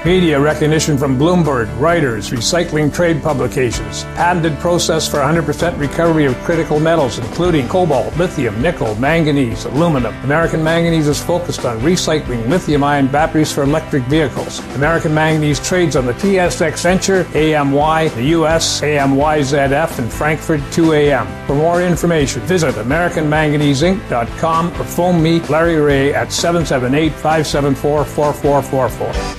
Media recognition from Bloomberg, Reuters, recycling trade publications. Patented process for 100% recovery of critical metals, including cobalt, lithium, nickel, manganese, aluminum. American Manganese is focused on recycling lithium-ion batteries for electric vehicles. American Manganese trades on the TSX Venture, AMY, the US, AMYZF, and Frankfurt 2AM. For more information, visit AmericanManganeseInc.com or phone me, Larry Ray, at 778-574-4444.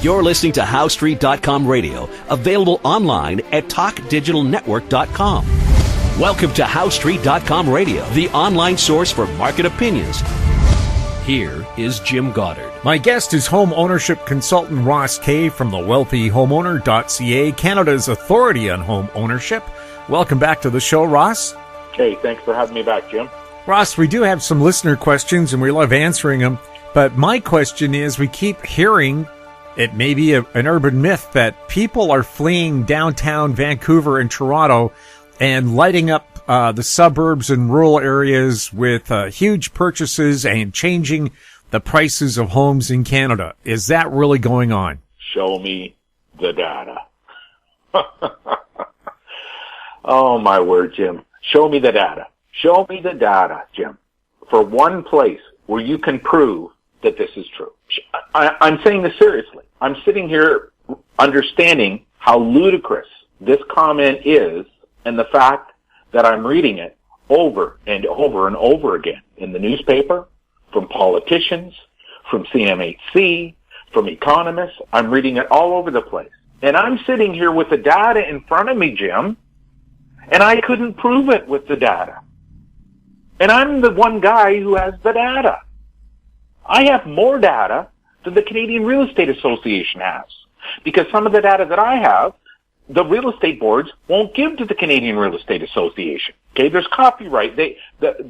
You're listening to HowStreet.com radio, available online at TalkDigitalNetwork.com. Welcome to HowStreet.com radio, the online source for market opinions. Here is Jim Goddard. My guest is home ownership consultant Ross Kay from thewealthyhomeowner.ca, Canada's authority on home ownership. Welcome back to the show, Ross. Hey, thanks for having me back, Jim. Ross, we do have some listener questions, and we love answering them. But my question is, we keep hearing, it may be an urban myth, that people are fleeing downtown Vancouver and Toronto and lighting up the suburbs and rural areas with huge purchases and changing the prices of homes in Canada. Is that really going on? Show me the data. Oh, my word, Jim. Show me the data. Show me the data, Jim, for one place where you can prove that this is true. I'm saying this seriously. I'm sitting here understanding how ludicrous this comment is, and the fact that I'm reading it over and over and over again in the newspaper, from politicians, from CMHC, from economists. I'm reading it all over the place. And I'm sitting here with the data in front of me, Jim, and I couldn't prove it with the data. And I'm the one guy who has the data. I have more data than the Canadian Real Estate Association has, because some of the data that I have, the real estate boards won't give to the Canadian Real Estate Association. Okay, there's copyright.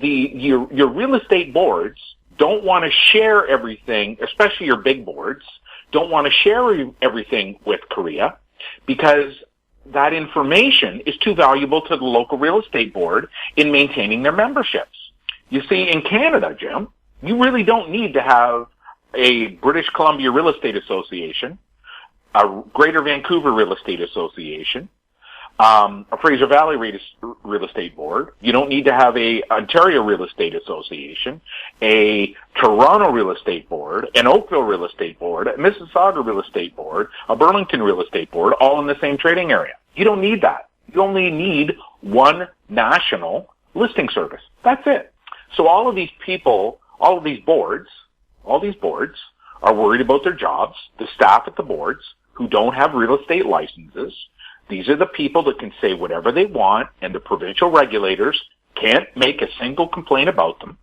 Your real estate boards don't want to share everything, especially your big boards, don't want to share everything with Korea, because that information is too valuable to the local real estate board in maintaining their memberships. You see, in Canada, Jim, you really don't need to have a British Columbia Real Estate Association, a Greater Vancouver Real Estate Association, a Fraser Valley Real Estate Board. You don't need to have a Ontario Real Estate Association, a Toronto Real Estate Board, an Oakville Real Estate Board, a Mississauga Real Estate Board, a Burlington Real Estate Board, all in the same trading area. You don't need that. You only need one national listing service. That's it. So all of these people, all these boards are worried about their jobs. The staff at the boards who don't have real estate licenses, these are the people that can say whatever they want, and the provincial regulators can't make a single complaint about them.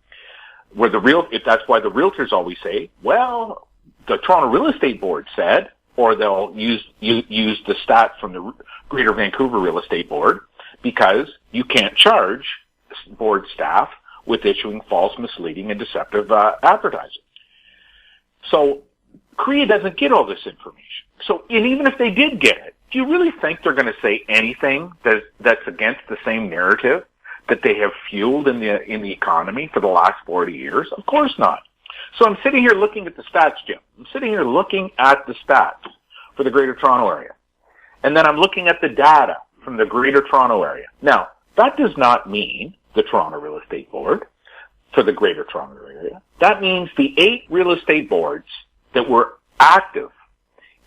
That's why the realtors always say, well, the Toronto Real Estate Board said, or they'll use the stats from the Greater Vancouver Real Estate Board, because you can't charge board staff with issuing false, misleading, and deceptive advertising. So CREA doesn't get all this information. So, and even if they did get it, do you really think they're going to say anything that's against the same narrative that they have fueled in the economy for the last 40 years? Of course not. So I'm sitting here looking at the stats, Jim. I'm sitting here looking at the stats for the Greater Toronto Area. And then I'm looking at the data from the Greater Toronto Area. Now, that does not mean the Toronto Real Estate Board for the Greater Toronto Area. That means the 8 real estate boards that were active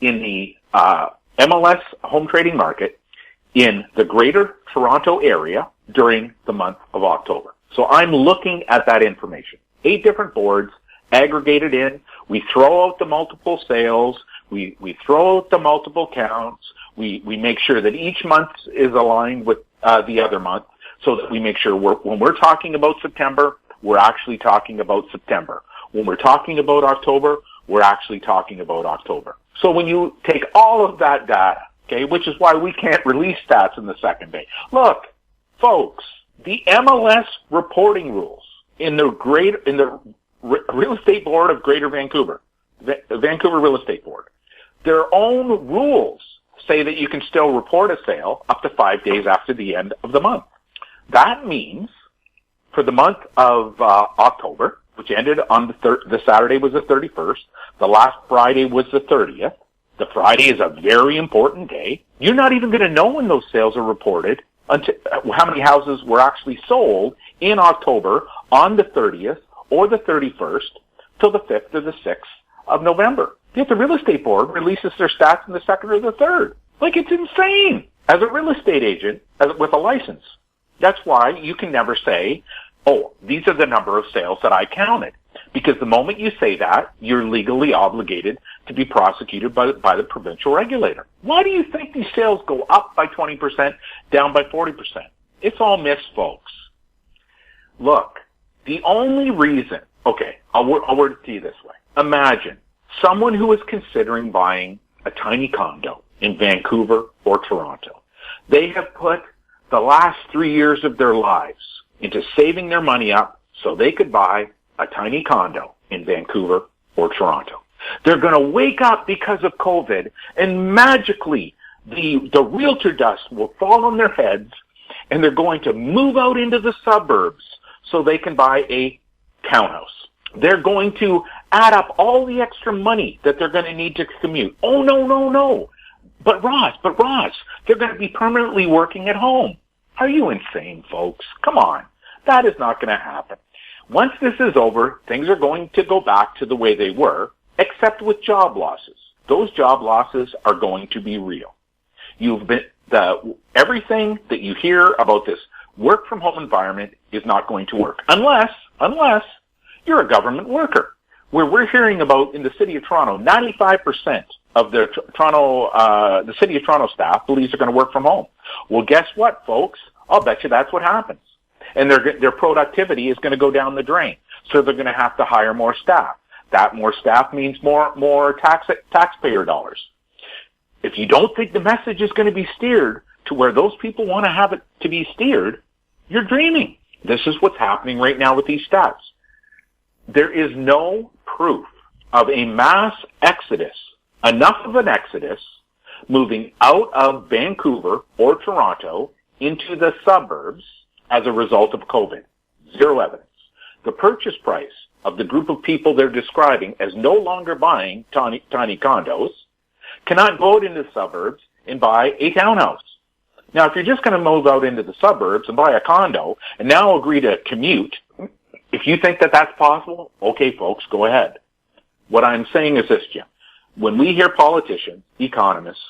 in the MLS home trading market in the Greater Toronto Area during the month of October. So I'm looking at that information. 8 different boards aggregated in. We throw out the multiple sales. We throw out the multiple counts. We make sure that each month is aligned with the other month, so that we make sure when we're talking about September, we're actually talking about September. When we're talking about October, we're actually talking about October. So when you take all of that data, okay, which is why we can't release stats in the second day. Look, folks, the MLS reporting rules in the Real Estate Board of Greater Vancouver, the Vancouver Real Estate Board, their own rules say that you can still report a sale up to 5 days after the end of the month. That means for the month of October, which ended on the Saturday was the 31st. The last Friday was the 30th. The Friday is a very important day. You're not even going to know when those sales are reported until how many houses were actually sold in October on the 30th or the 31st till the 5th or the 6th of November. Yet the real estate board releases their stats in the 2nd or the 3rd. Like, it's insane. As a real estate agent with a license, that's why you can never say, oh, these are the number of sales that I counted. Because the moment you say that, you're legally obligated to be prosecuted by the provincial regulator. Why do you think these sales go up by 20%, down by 40%? It's all myths, folks. Look, the only reason, okay, I'll word it to you this way. Imagine someone who is considering buying a tiny condo in Vancouver or Toronto. They have put the last 3 years of their lives into saving their money up so they could buy a tiny condo in Vancouver or Toronto. They're going to wake up because of COVID, and magically the realtor dust will fall on their heads, and they're going to move out into the suburbs so they can buy a townhouse. They're going to add up all the extra money that they're going to need to commute. Oh, no. But Ross, they're going to be permanently working at home. Are you insane, folks? Come on. That is not going to happen. Once this is over, things are going to go back to the way they were, except with job losses. Those job losses are going to be real. Everything that you hear about this work from home environment is not going to work unless you're a government worker. Where we're hearing about in the City of Toronto, 95% of the City of Toronto staff believes they're going to work from home. Well, guess what, folks? I'll bet you that's what happens. And their productivity is going to go down the drain. So they're going to have to hire more staff. That more staff means more taxpayer dollars. If you don't think the message is going to be steered to where those people want to have it to be steered, you're dreaming. This is what's happening right now with these stats. There is no proof of a mass exodus, enough of an exodus, moving out of Vancouver or Toronto into the suburbs as a result of COVID. Zero evidence. The purchase price of the group of people they're describing as no longer buying tiny condos cannot go out into the suburbs and buy a townhouse. Now, if you're just going to move out into the suburbs and buy a condo and now agree to commute, if you think that that's possible, okay, folks, go ahead. What I'm saying is this, Jim. When we hear politicians, economists,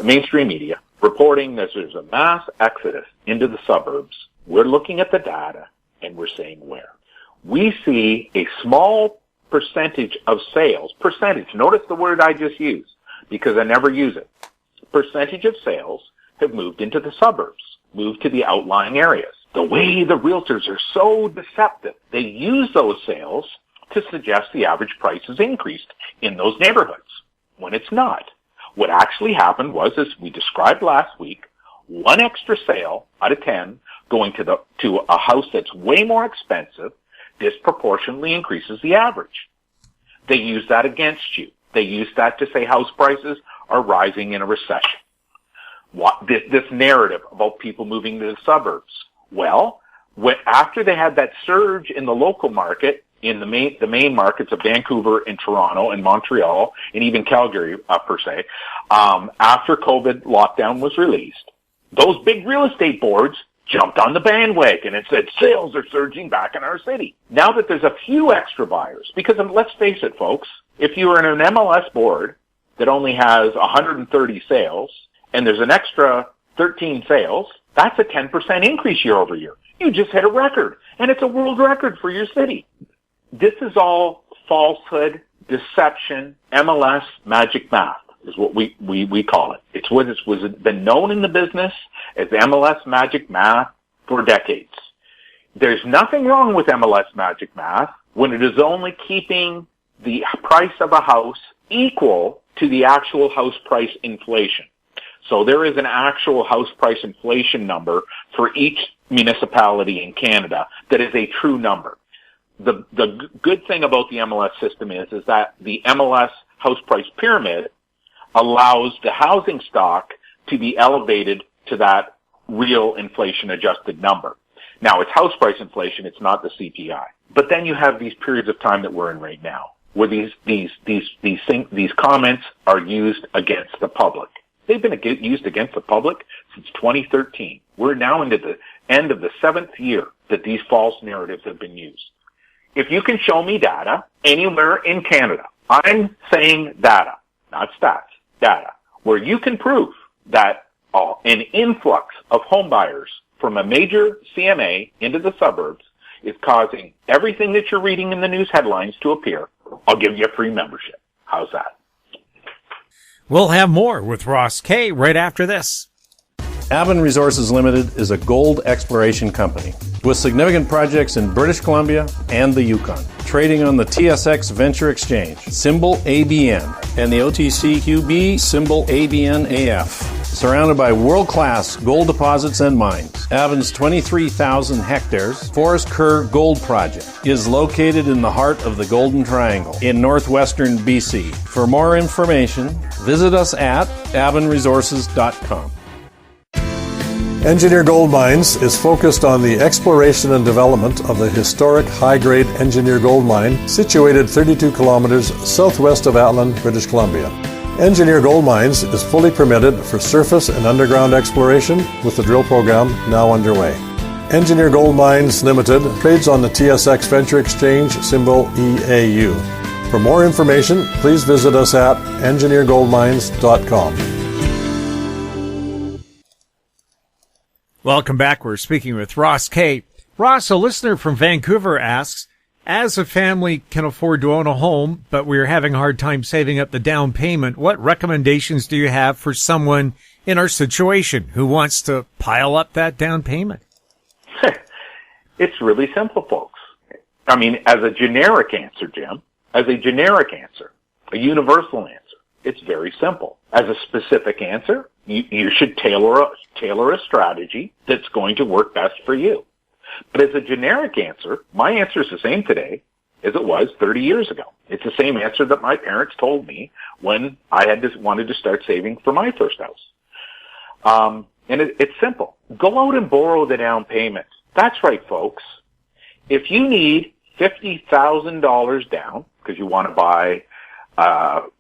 mainstream media reporting that there's a mass exodus into the suburbs, we're looking at the data and we're saying where. We see a small percentage of sales, notice the word I just used because I never use it. Percentage of sales have moved into the suburbs, moved to the outlying areas. The way the realtors are so deceptive, they use those sales to suggest the average price has increased in those neighborhoods when it's not. What actually happened was, as we described last week, one extra sale out of 10 going to a house that's way more expensive disproportionately increases the average. They use that against you. They use that to say house prices are rising in a recession. This narrative about people moving to the suburbs. Well, after they had that surge in the local market, in the main markets of Vancouver and Toronto and Montreal and even Calgary, per se, after COVID lockdown was released, those big real estate boards jumped on the bandwagon and said sales are surging back in our city. Now that there's a few extra buyers, because let's face it, folks, if you are in an MLS board that only has 130 sales and there's an extra 13 sales, that's a 10% increase year over year. You just hit a record, and it's a world record for your city. This is all falsehood, deception, MLS magic math is what we call it. It's what was been known in the business as MLS magic math for decades. There's nothing wrong with MLS magic math when it is only keeping the price of a house equal to the actual house price inflation. So there is an actual house price inflation number for each municipality in Canada that is a true number. The good thing about the MLS system is that the MLS house price pyramid allows the housing stock to be elevated to that real inflation adjusted number. Now, it's house price inflation, it's not the CPI. But then you have these periods of time that we're in right now, where these comments are used against the public. They've been used against the public since 2013. We're now into the end of the 7th year that these false narratives have been used. If you can show me data anywhere in Canada, I'm saying data, not stats, data, where you can prove that an influx of homebuyers from a major CMA into the suburbs is causing everything that you're reading in the news headlines to appear, I'll give you a free membership. How's that? We'll have more with Ross Kay right after this. Avon Resources Limited is a gold exploration company with significant projects in British Columbia and the Yukon, trading on the TSX Venture Exchange, symbol ABN, and the OTCQB, symbol ABNAF. Surrounded by world-class gold deposits and mines, Avon's 23,000 hectares Forest Kerr Gold Project is located in the heart of the Golden Triangle in northwestern BC. For more information, visit us at avonresources.com. Engineer Gold Mines is focused on the exploration and development of the historic high-grade Engineer Gold Mine situated 32 kilometers southwest of Atlin, British Columbia. Engineer Gold Mines is fully permitted for surface and underground exploration with the drill program now underway. Engineer Gold Mines Limited trades on the TSX Venture Exchange, symbol EAU. For more information, please visit us at engineergoldmines.com. Welcome back. We're speaking with Ross Kay. Ross, a listener from Vancouver, asks, as a family can afford to own a home, but we're having a hard time saving up the down payment, what recommendations do you have for someone in our situation who wants to pile up that down payment? It's really simple, folks. I mean, as a generic answer, Jim, as a generic answer, a universal answer, it's very simple. As a specific answer, you should tailor a strategy that's going to work best for you. But as a generic answer, my answer is the same today as it was 30 years ago. It's the same answer that my parents told me when I wanted to start saving for my first house. And it's simple. Go out and borrow the down payment. That's right, folks. If you need $50,000 down because you want to buy $1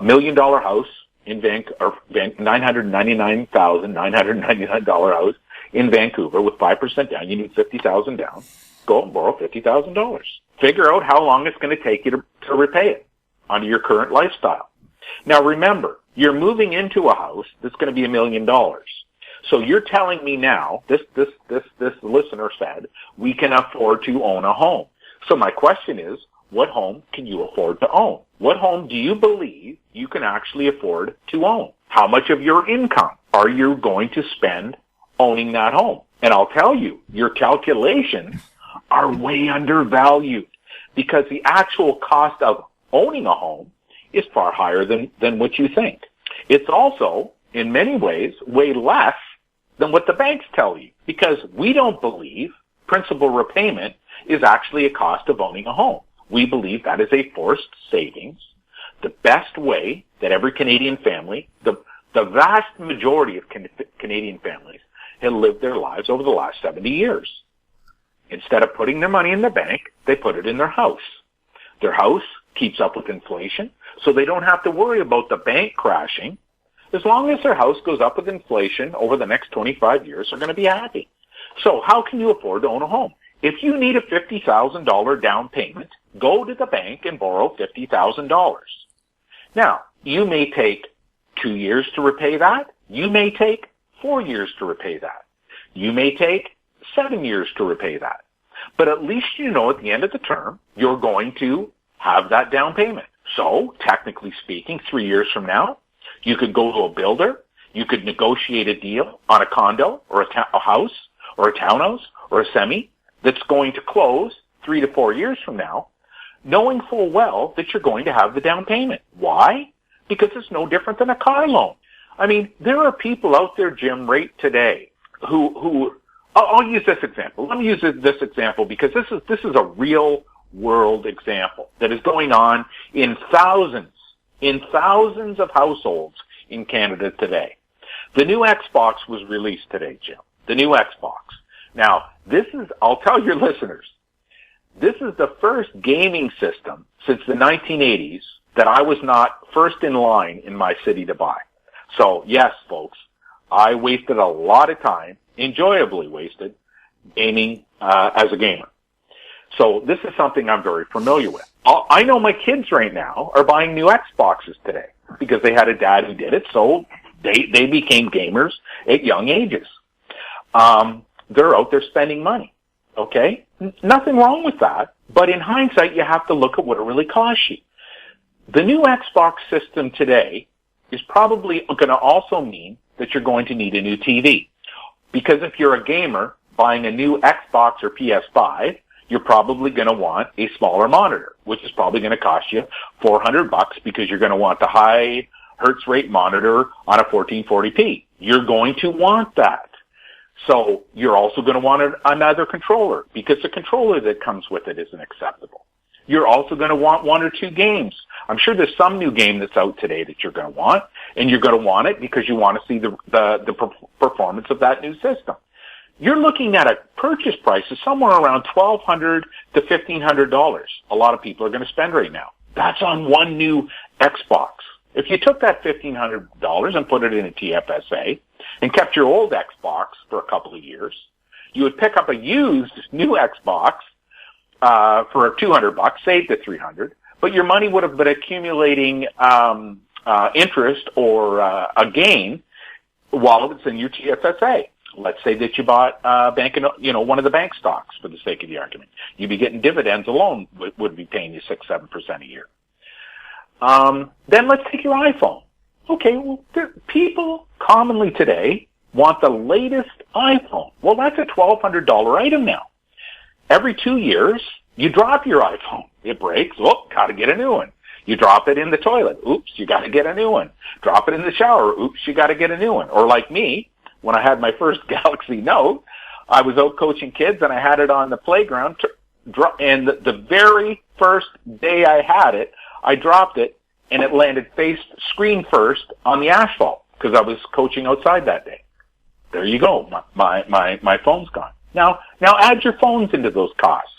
million house in $999,999 house in Vancouver with 5% down, you need $50,000 down. Go and borrow $50,000. Figure out how long it's going to take you to repay it under your current lifestyle. Now remember, you're moving into a house that's going to be $1 million. So you're telling me now, this listener said, we can afford to own a home. So my question is, what home can you afford to own? What home do you believe you can actually afford to own? How much of your income are you going to spend owning that home? And I'll tell you, your calculations are way undervalued because the actual cost of owning a home is far higher than what you think. It's also, in many ways, way less than what the banks tell you because we don't believe principal repayment is actually a cost of owning a home. We believe that is a forced savings. The best way that every Canadian family, the vast majority of Canadian families have lived their lives over the last 70 years. Instead of putting their money in the bank, they put it in their house. Their house keeps up with inflation, so they don't have to worry about the bank crashing. As long as their house goes up with inflation over the next 25 years, they're going to be happy. So how can you afford to own a home? If you need a $50,000 down payment, go to the bank and borrow $50,000. Now, you may take 2 years to repay that. You may take 4 years to repay that. You may take 7 years to repay that. But at least you know at the end of the term, you're going to have that down payment. So, technically speaking, 3 years from now, you could go to a builder. You could negotiate a deal on a condo or a house or a townhouse or a semi that's going to close 3 to 4 years from now, knowing full well that you're going to have the down payment. Why? Because it's no different than a car loan. I mean, there are people out there, Jim, right today who I'll use this example. Let me use this example because this is a real world example that is going on in thousands of households in Canada today. The new Xbox was released today, Jim. The new Xbox. Now, I'll tell your listeners, This is the first gaming system since the 1980s that I was not first in line in my city to buy. So yes, folks, I wasted a lot of time, enjoyably wasted, gaming as a gamer. So this is something I'm very familiar with. I know my kids right now are buying new Xboxes today because they had a dad who did it, so they became gamers at young ages. They're out there spending money. Okay? Nothing wrong with that, but in hindsight, you have to look at what it really costs you. The new Xbox system today is probably going to also mean that you're going to need a new TV. Because if you're a gamer buying a new Xbox or PS5, you're probably going to want a smaller monitor, which is probably going to cost you $400 because you're going to want the high hertz rate monitor on a 1440p. You're going to want that. So you're also going to want another controller because the controller that comes with it isn't acceptable. You're also going to want one or two games. I'm sure there's some new game that's out today that you're going to want, and you're going to want it because you want to see the performance of that new system. You're looking at a purchase price of somewhere around $1,200 to $1,500. A lot of people are going to spend right now. That's on one new Xbox. If you took that $1,500 and put it in a TFSA and kept your old Xbox for a couple of years, you would pick up a used new Xbox for $200, saved at $300, but your money would have been accumulating interest or a gain while it's in your TFSA. Let's say that you bought one of the bank stocks for the sake of the argument. You'd be getting dividends alone would be paying you 6-7% a year. Then let's take your iPhone. Okay, well, people commonly today want the latest iPhone. Well, that's a $1,200 item now. Every 2 years, you drop your iPhone. It breaks. Oh, gotta get a new one. You drop it in the toilet. Oops, you gotta get a new one. Drop it in the shower. Oops, you gotta get a new one. Or like me, when I had my first Galaxy Note, I was out coaching kids and I had it on the playground. And the very first day I had it, I dropped it and it landed screen first on the asphalt because I was coaching outside that day. There you go. My phone's gone. Now add your phones into those costs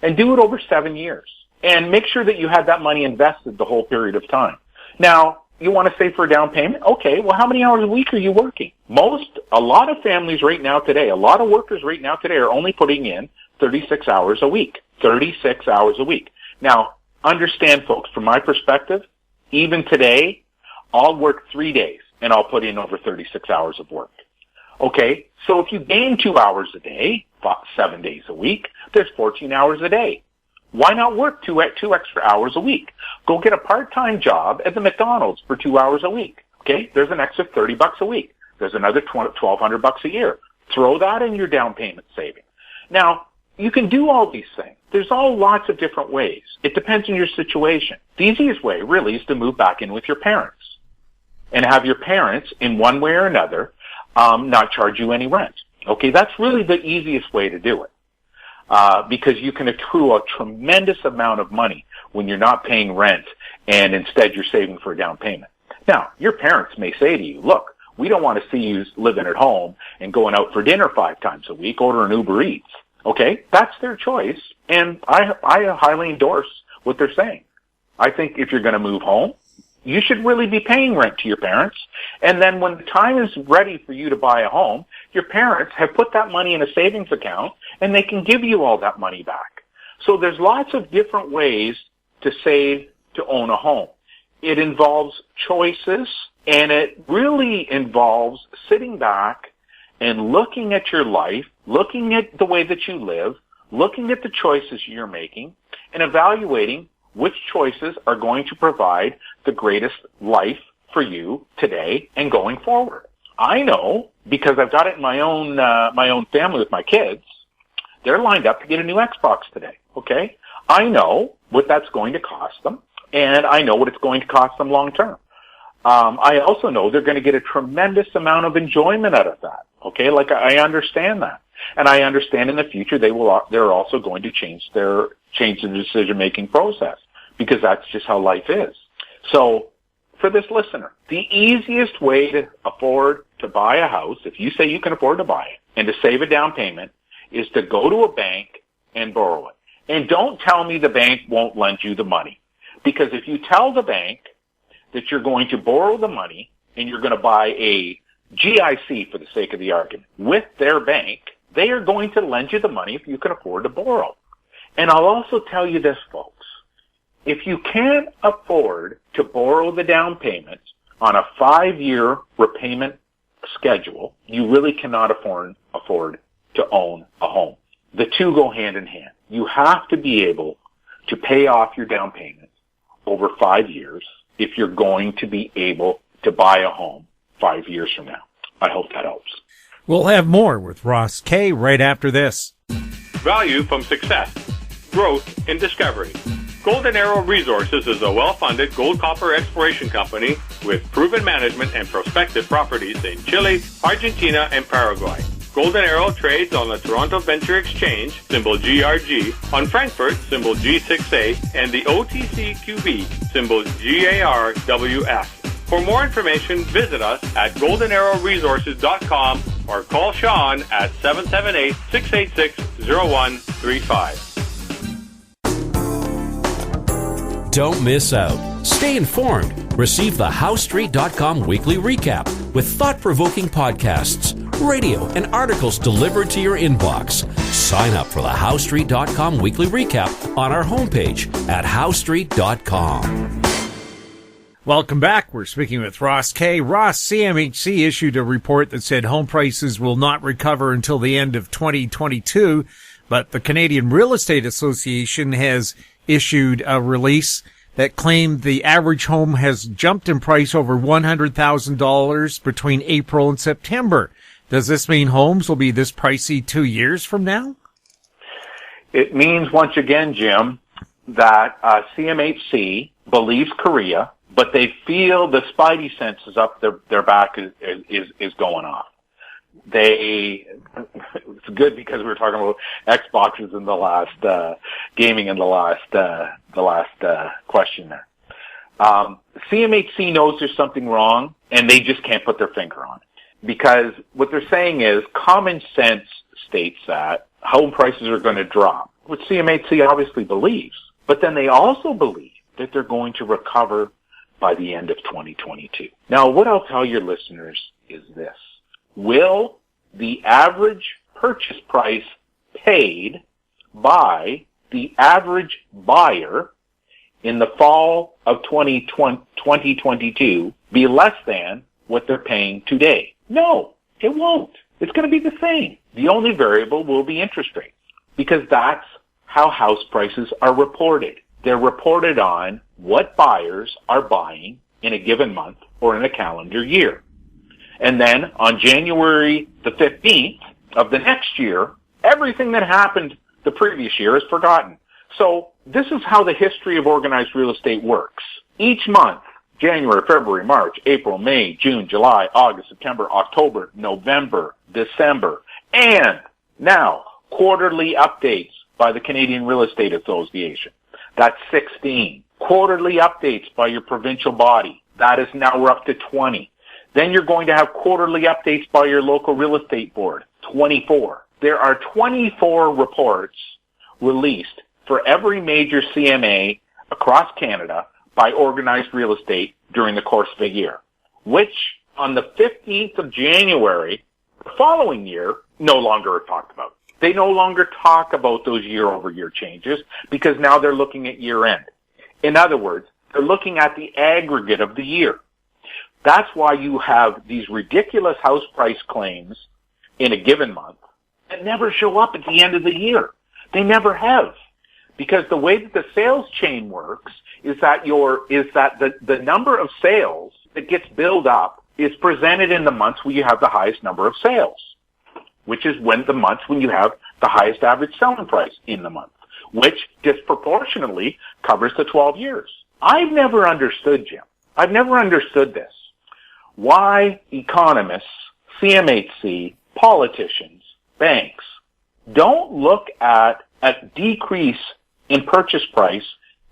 and do it over 7 years and make sure that you have that money invested the whole period of time. Now, you want to save for a down payment? Okay, well, how many hours a week are you working? A lot of families right now today, a lot of workers right now today are only putting in 36 hours a week. 36 hours a week. Now, understand, folks, from my perspective, even today, I'll work 3 days and I'll put in over 36 hours of work. Okay, so if you gain 2 hours a day, 7 days a week, there's 14 hours a day. Why not work two extra hours a week? Go get a part-time job at the McDonald's for 2 hours a week. Okay, there's an extra $30 a week. There's another $1,200 a year. Throw that in your down payment saving. Now, you can do all these things. There's all lots of different ways. It depends on your situation. The easiest way, really, is to move back in with your parents and have your parents, in one way or another, not charge you any rent. Okay, that's really the easiest way to do it. Because you can accrue a tremendous amount of money when you're not paying rent and instead you're saving for a down payment. Now, your parents may say to you, look, we don't want to see you living at home and going out for dinner 5 times a week, ordering Uber Eats. Okay, that's their choice, and I highly endorse what they're saying. I think if you're going to move home, you should really be paying rent to your parents, and then when the time is ready for you to buy a home, your parents have put that money in a savings account, and they can give you all that money back. So there's lots of different ways to save to own a home. It involves choices, and it really involves sitting back and looking at your life, looking at the way that you live, looking at the choices you're making, and evaluating which choices are going to provide the greatest life for you today and going forward. I know, because I've got it in my own family with my kids, they're lined up to get a new Xbox today, okay? I know what that's going to cost them, and I know what it's going to cost them long term. I also know they're going to get a tremendous amount of enjoyment out of that, okay? Like, I understand that. And I understand in the future they're also going to change the decision-making process, because that's just how life is. So, for this listener, the easiest way to afford to buy a house, if you say you can afford to buy it, and to save a down payment, is to go to a bank and borrow it. And don't tell me the bank won't lend you the money. Because if you tell the bank that you're going to borrow the money and you're going to buy a GIC, for the sake of the argument, with their bank, they are going to lend you the money if you can afford to borrow. And I'll also tell you this, folks. If you can't afford to borrow the down payment on a 5-year repayment schedule, you really cannot afford to own a home. The two go hand in hand. You have to be able to pay off your down payment over 5 years if you're going to be able to buy a home 5 years from now. I hope that helps. We'll have more with Ross Kay right after this. Value from success. Growth in discovery. Golden Arrow Resources is a well-funded gold-copper exploration company with proven management and prospective properties in Chile, Argentina, and Paraguay. Golden Arrow trades on the Toronto Venture Exchange, symbol GRG, on Frankfurt, symbol G6A, and the OTCQB, symbol GARWF. For more information, visit us at goldenarrowresources.com or call Sean at 778-686-0135. Don't miss out. Stay informed. Receive the HowStreet.com weekly recap with thought-provoking podcasts, radio, and articles delivered to your inbox. Sign up for the HowStreet.com weekly recap on our homepage at HowStreet.com. Welcome back. We're speaking with Ross Kay. Ross, CMHC issued a report that said home prices will not recover until the end of 2022, but the Canadian Real Estate Association has issued a release that claimed the average home has jumped in price over $100,000 between April and September. Does this mean homes will be this pricey 2 years from now? It means, once again, Jim, that CMHC believes Korea, but they feel the spidey senses up their back is going off. It's good because we were talking about Xboxes in the last gaming in the last question there. CMHC knows there's something wrong, and they just can't put their finger on it, because what they're saying is common sense states that home prices are going to drop, which CMHC obviously believes, but then they also believe that they're going to recover by the end of 2022. Now, what I'll tell your listeners is this. Will the average purchase price paid by the average buyer in the fall of 2022 be less than what they're paying today? No, it won't. It's going to be the same. The only variable will be interest rates, because that's how house prices are reported. They're reported on what buyers are buying in a given month or in a calendar year. And then on January the 15th of the next year, everything that happened the previous year is forgotten. So this is how the history of organized real estate works. Each month, January, February, March, April, May, June, July, August, September, October, November, December, and now quarterly updates by the Canadian Real Estate Association. That's 16. Quarterly updates by your provincial body. That is now we're up to 20. Then you're going to have quarterly updates by your local real estate board, 24. There are 24 reports released for every major CMA across Canada by organized real estate during the course of a year, which on the 15th of January, the following year, no longer are talked about. They no longer talk about those year-over-year changes because now they're looking at year-end. In other words, they're looking at the aggregate of the year. That's why you have these ridiculous house price claims in a given month that never show up at the end of the year. They never have. Because the way that the sales chain works is that the number of sales that gets built up is presented in the months where you have the highest number of sales, which is when you have the highest average selling price in the month, which disproportionately covers the 12 years. I've never understood, Jim. I've never understood this. Why economists, CMHC, politicians, banks don't look at a decrease in purchase price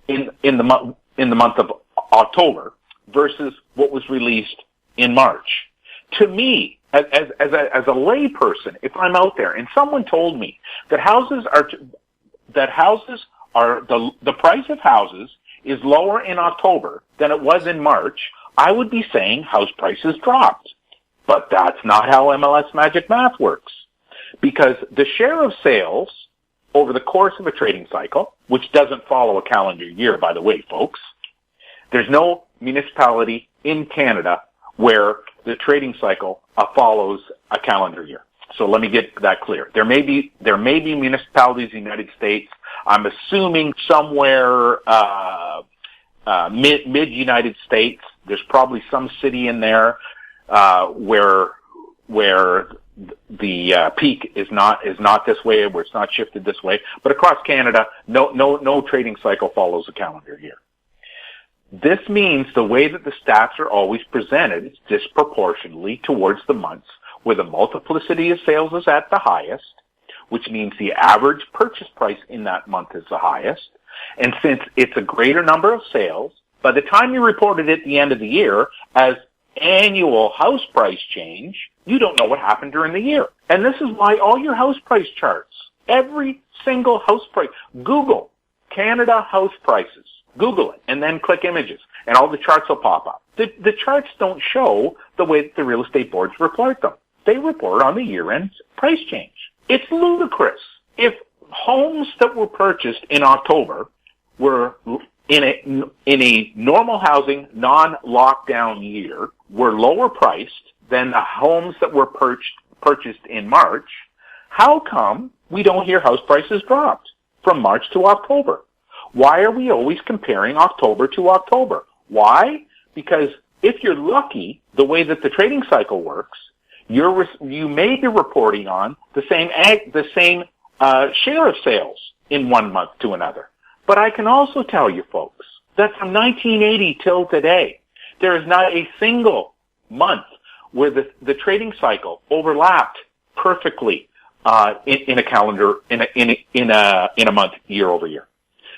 in the month of October versus what was released in March. To me, as a layperson, if I'm out there and someone told me that houses that houses are, the price of houses is lower in October than it was in March, I would be saying house prices dropped. But that's not how MLS magic math works. Because the share of sales over the course of a trading cycle, which doesn't follow a calendar year, by the way, folks, there's no municipality in Canada where the trading cycle follows a calendar year. So let me get that clear. There may be municipalities in the United States. I'm assuming somewhere mid United States. There's probably some city in there where the peak is not this way, where it's not shifted this way. But across Canada, no trading cycle follows a calendar year. This means the way that the stats are always presented is disproportionately towards the months where the multiplicity of sales is at the highest, which means the average purchase price in that month is the highest. And since it's a greater number of sales, by the time you report it at the end of the year as annual house price change, you don't know what happened during the year. And this is why all your house price charts, every single house price, Google Canada house prices, Google it, and then click images, and all the charts will pop up. The charts don't show the way that the real estate boards report them. They report on the year-end price change. It's ludicrous. If homes that were purchased in October were in a normal housing, non-lockdown year, were lower priced than the homes that were purchased in March, how come we don't hear house prices dropped from March to October? Why are we always comparing October to October? Why? Because if you're lucky, the way that the trading cycle works, you may be reporting on the same share of sales in one month to another. But I can also tell you, folks, that from 1980 till today, there is not a single month where the trading cycle overlapped perfectly in a calendar in a month year over year,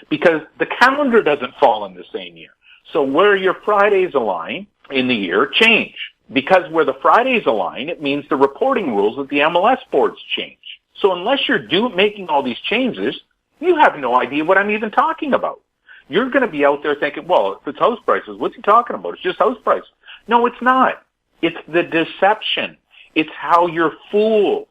because the calendar doesn't fall in the same year. So where your Fridays align in the year change. Because where the Fridays align, it means the reporting rules of the MLS boards change. So unless you're making all these changes, you have no idea what I'm even talking about. You're going to be out there thinking, well, if it's house prices, what's he talking about? It's just house prices. No, it's not. It's the deception. It's how you're fooled.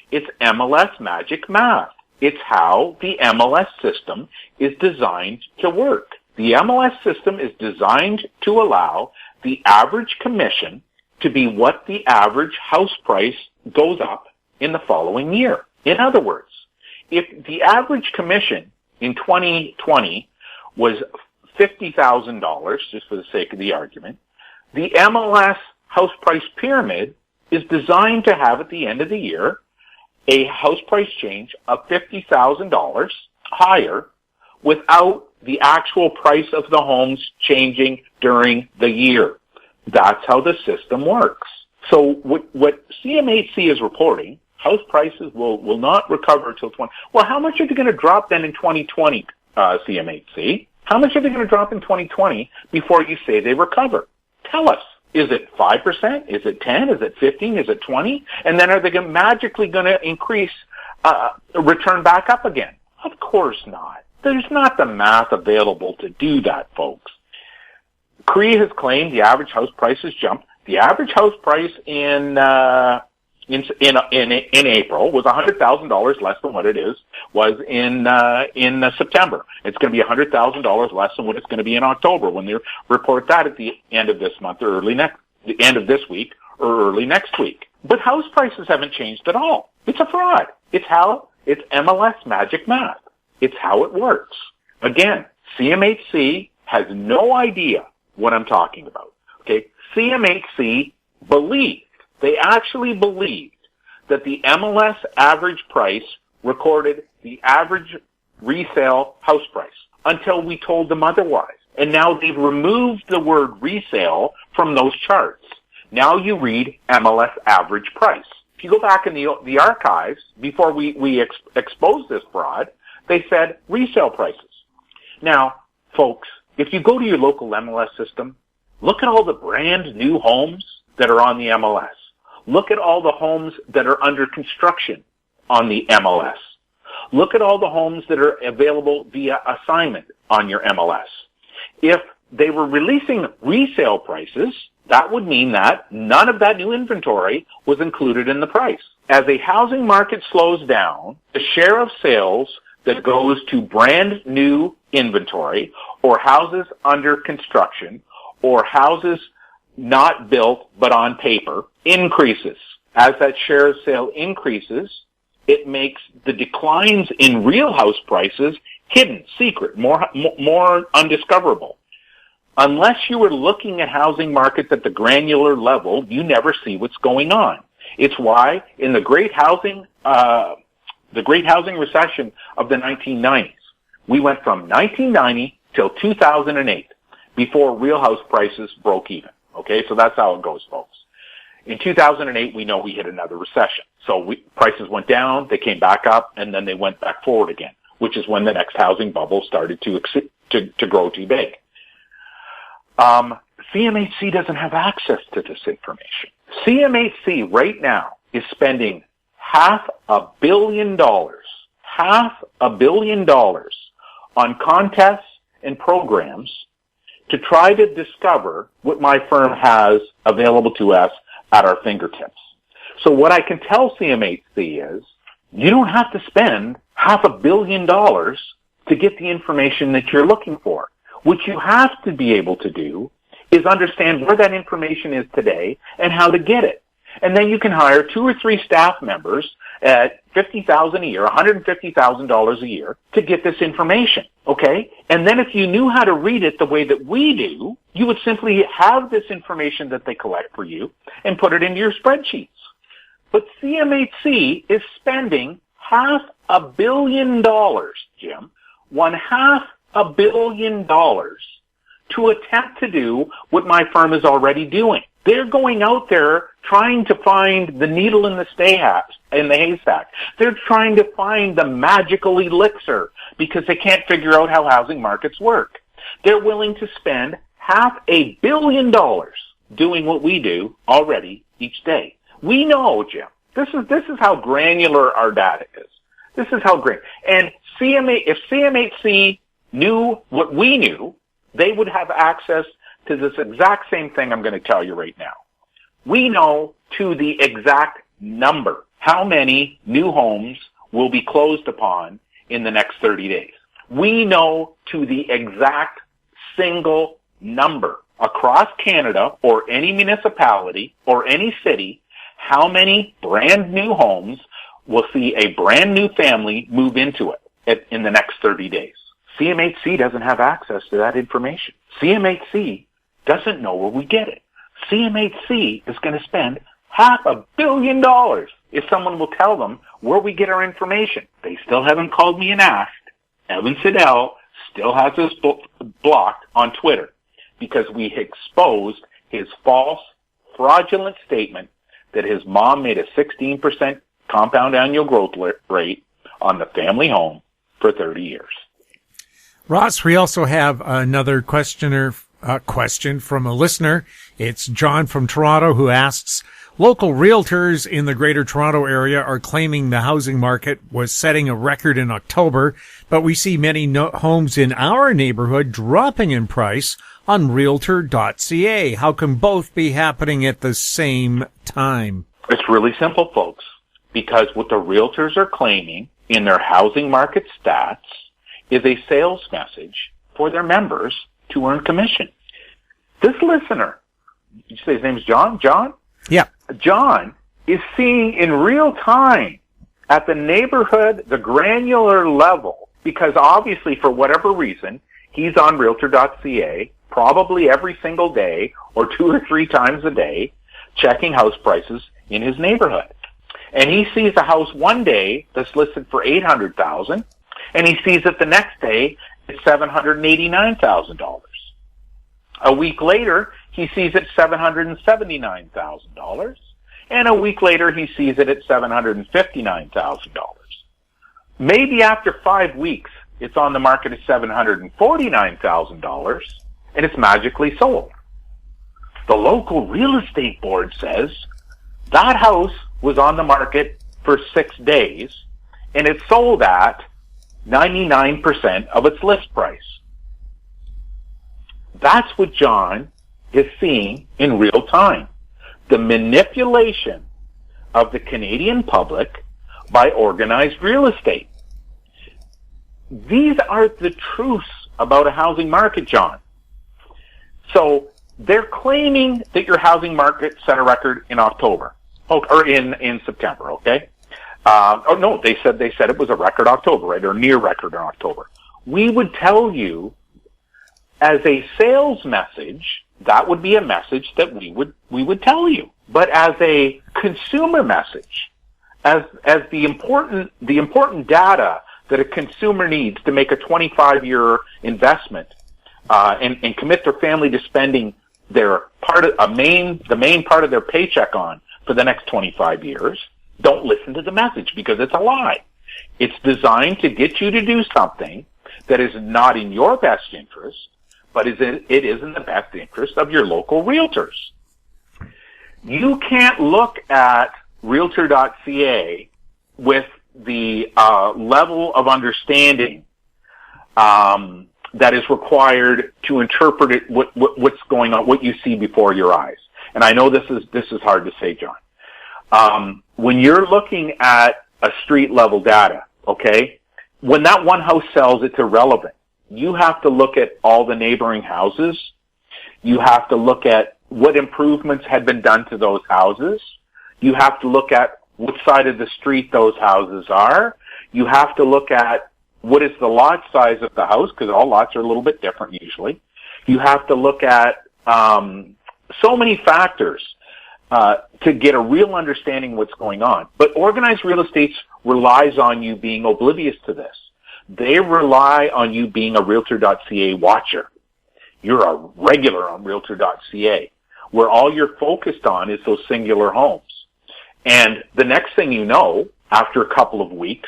It's MLS magic math. It's how the MLS system is designed to work. The MLS system is designed to allow the average commission to be what the average house price goes up in the following year. In other words, if the average commission in 2020 was $50,000, just for the sake of the argument, the MLS house price pyramid is designed to have at the end of the year a house price change of $50,000 higher without the actual price of the homes changing during the year. That's how the system works. So what CMHC is reporting, house prices will not recover until 20. Well, how much are they going to drop then in 2020, CMHC? How much are they going to drop in 2020 before you say they recover? Tell us. Is it 5%? Is it 10? Is it 15? Is it 20? And then are they magically going to increase, return back up again? Of course not. There's not the math available to do that, folks. CRE has claimed the average house prices jumped. The average house price in April was $100,000 less than what it was in September. It's going to be $100,000 less than what it's going to be in October when they report that at the end of this month or the end of this week or early next week. But house prices haven't changed at all. It's a fraud. It's MLS magic math. It's how it works. Again, CMHC has no idea what I'm talking about. Okay? CMHC they actually believed that the MLS average price recorded the average resale house price until we told them otherwise. And now they've removed the word resale from those charts. Now you read MLS average price. If you go back in the archives, before we exposed this fraud, they said resale prices. Now, folks, if you go to your local MLS system, look at all the brand new homes that are on the MLS. Look at all the homes that are under construction on the MLS. Look at all the homes that are available via assignment on your MLS. If they were releasing resale prices, that would mean that none of that new inventory was included in the price. As a housing market slows down, the share of sales that goes to brand new inventory or houses under construction or houses not built but on paper increases. As that share of sale increases, it makes the declines in real house prices hidden, secret, more undiscoverable. Unless you are looking at housing markets at the granular level, you never see what's going on. It's why in the great housing recession of the 1990s, we went from 1990 till 2008 before real house prices broke even. Okay, so that's how it goes, folks. In 2008, we know we hit another recession. So prices went down, they came back up, and then they went back forward again, which is when the next housing bubble started to grow too big. CMHC doesn't have access to this information. CMHC right now is spending $500 million on contests and programs to try to discover what my firm has available to us at our fingertips. So what I can tell CMHC is, you don't have to spend $500 million to get the information that you're looking for. What you have to be able to do is understand where that information is today and how to get it. And then you can hire 2 or 3 staff members at $50,000 a year, $150,000 a year to get this information. Okay? And then if you knew how to read it the way that we do, you would simply have this information that they collect for you and put it into your spreadsheets. But CMHC is spending $500 million, Jim, $500 million to attempt to do what my firm is already doing. They're going out there trying to find the needle in the haystack. They're trying to find the magical elixir because they can't figure out how housing markets work. They're willing to spend $500 million doing what we do already each day. We know, Jim, this is how granular our data is. This is how great. And if CMHC knew what we knew, they would have access to this exact same thing I'm going to tell you right now. We know to the exact number how many new homes will be closed upon in the next 30 days. We know to the exact single number across Canada or any municipality or any city how many brand new homes will see a brand new family move into it in the next 30 days. CMHC doesn't have access to that information. CMHC doesn't know where we get it. CMHC is going to spend $500 million if someone will tell them where we get our information. They still haven't called me and asked. Evan Siddell still has us blocked on Twitter because we exposed his false, fraudulent statement that his mom made a 16% compound annual growth rate on the family home for 30 years. Ross, we also have another question from a listener. It's John from Toronto who asks, local realtors in the Greater Toronto area are claiming the housing market was setting a record in October, but we see many homes in our neighborhood dropping in price on Realtor.ca. How can both be happening at the same time? It's really simple, folks, because what the realtors are claiming in their housing market stats is a sales message for their members to earn commission. This listener, you say his name is John? John? Yeah. John is seeing in real time at the neighborhood, the granular level, because obviously for whatever reason, he's on Realtor.ca probably every single day or 2 or 3 times a day checking house prices in his neighborhood. And he sees a house one day that's listed for $800,000 and he sees it the next day at $789,000. A week later, he sees it $779,000. And a week later, he sees it at $759,000. Maybe after 5 weeks, it's on the market at $749,000, and it's magically sold. The local real estate board says that house was on the market for 6 days, and it sold at 99% of its list price. That's what John is seeing in real time. The manipulation of the Canadian public by organized real estate. These are the truths about a housing market, John. So they're claiming that your housing market set a record in October, or in September, okay? Oh no, they said it was a record October, right, or near record in October. We would tell you, as a sales message, that would be a message that we would tell you. But as a consumer message, as the important data that a consumer needs to make a 25-year investment, and commit their family to spending their the main part of their paycheck on for the next 25 years, don't listen to the message because it's a lie. It's designed to get you to do something that is not in your best interest, but it is in the best interest of your local realtors. You can't look at Realtor.ca with the level of understanding that is required to interpret it, what's going on, what you see before your eyes. And I know this is hard to say, John. When you're looking at a street level data, okay, when that one house sells, it's irrelevant. You have to look at all the neighboring houses. You have to look at what improvements had been done to those houses. You have to look at what side of the street those houses are. You have to look at what is the lot size of the house, because all lots are a little bit different usually. You have to look at so many factors to get a real understanding of what's going on. But organized real estate relies on you being oblivious to this. They rely on you being a Realtor.ca watcher. You're a regular on Realtor.ca, where all you're focused on is those singular homes. And the next thing you know, after a couple of weeks,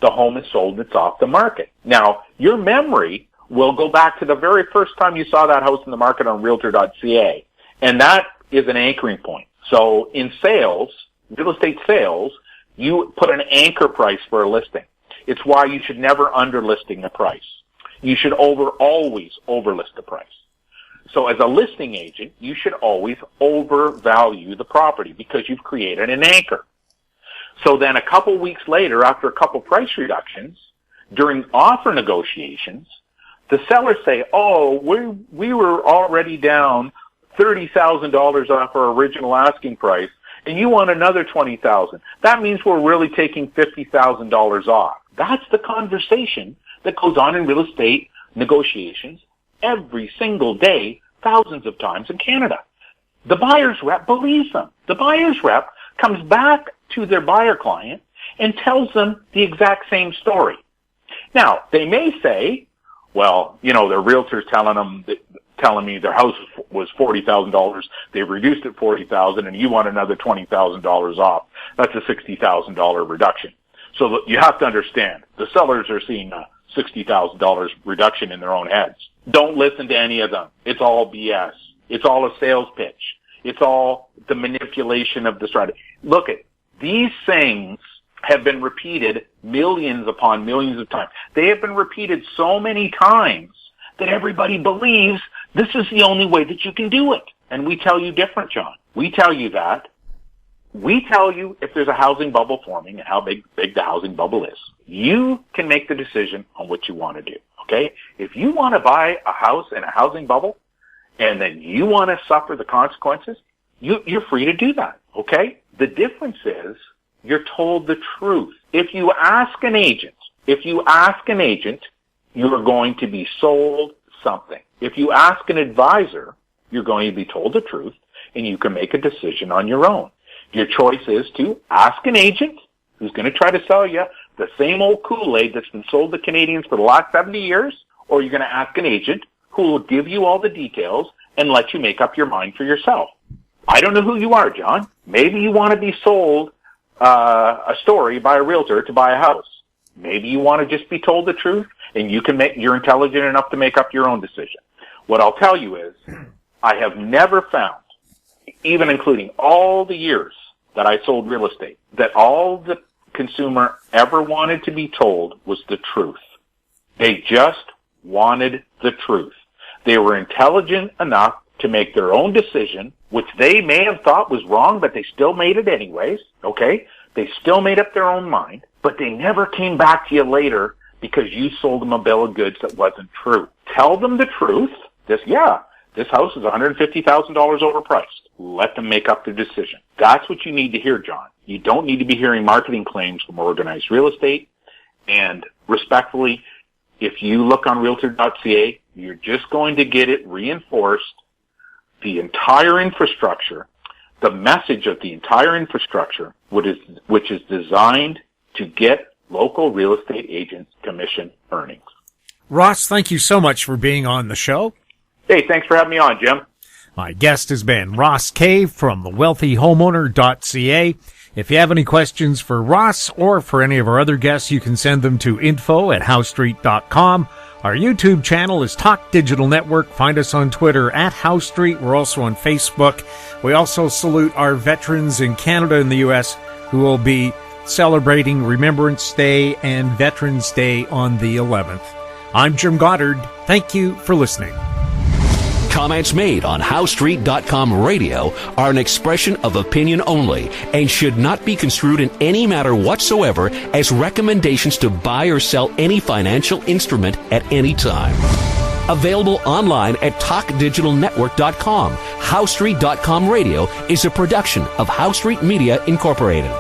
the home is sold and it's off the market. Now, your memory will go back to the very first time you saw that house in the market on Realtor.ca. And that is an anchoring point. So in sales, real estate sales, you put an anchor price for a listing. It's why you should never underlisting the price. You should always overlist the price. So as a listing agent, you should always overvalue the property because you've created an anchor. So then a couple weeks later, after a couple price reductions, during offer negotiations, the sellers say, oh, we were already down $30,000 off our original asking price, and you want another $20,000. That means we're really taking $50,000 off. That's the conversation that goes on in real estate negotiations every single day, thousands of times in Canada. The buyer's rep believes them. The buyer's rep comes back to their buyer client and tells them the exact same story. Now, they may say, well, their realtor's telling me their house was $40,000. They've reduced it $40,000 and you want another $20,000 off. That's a $60,000 reduction. So you have to understand, the sellers are seeing a $60,000 reduction in their own heads. Don't listen to any of them. It's all BS. It's all a sales pitch. It's all the manipulation of the strategy. Look at these things have been repeated millions upon millions of times. They have been repeated so many times that everybody believes this is the only way that you can do it. And we tell you different, John. We tell you that. We tell you if there's a housing bubble forming and how big the housing bubble is. You can make the decision on what you want to do, okay? If you want to buy a house in a housing bubble and then you want to suffer the consequences, you're free to do that, okay? The difference is you're told the truth. If you ask an agent, you're going to be sold something. If you ask an advisor, you're going to be told the truth and you can make a decision on your own. Your choice is to ask an agent who's going to try to sell you the same old Kool-Aid that's been sold to Canadians for the last 70 years, or you're going to ask an agent who will give you all the details and let you make up your mind for yourself. I don't know who you are, John. Maybe you want to be sold a story by a realtor to buy a house. Maybe you want to just be told the truth and you're intelligent enough to make up your own decision. What I'll tell you is I have never found, even including all the years that I sold real estate, that all the consumer ever wanted to be told was the truth. They just wanted the truth. They were intelligent enough to make their own decision, which they may have thought was wrong, but they still made it anyways, okay? They still made up their own mind, but they never came back to you later because you sold them a bill of goods that wasn't true. Tell them the truth. This house is $150,000 overpriced. Let them make up their decision. That's what you need to hear, John. You don't need to be hearing marketing claims from organized real estate. And respectfully, if you look on realtor.ca, you're just going to get it reinforced. The entire infrastructure, the message of the entire infrastructure, which is designed to get local real estate agents commission earnings. Ross, thank you so much for being on the show. Hey, thanks for having me on, Jim. My guest has been Ross Cave from thewealthyhomeowner.ca. If you have any questions for Ross or for any of our other guests, you can send them to info@housestreet.com. Our YouTube channel is Talk Digital Network. Find us on Twitter @HouseStreet. We're also on Facebook. We also salute our veterans in Canada and the U.S. who will be celebrating Remembrance Day and Veterans Day on the 11th. I'm Jim Goddard. Thank you for listening. Comments made on HouseStreet.com radio are an expression of opinion only and should not be construed in any matter whatsoever as recommendations to buy or sell any financial instrument at any time. Available online at TalkDigitalNetwork.com. HouseStreet.com radio is a production of House Street Media Incorporated.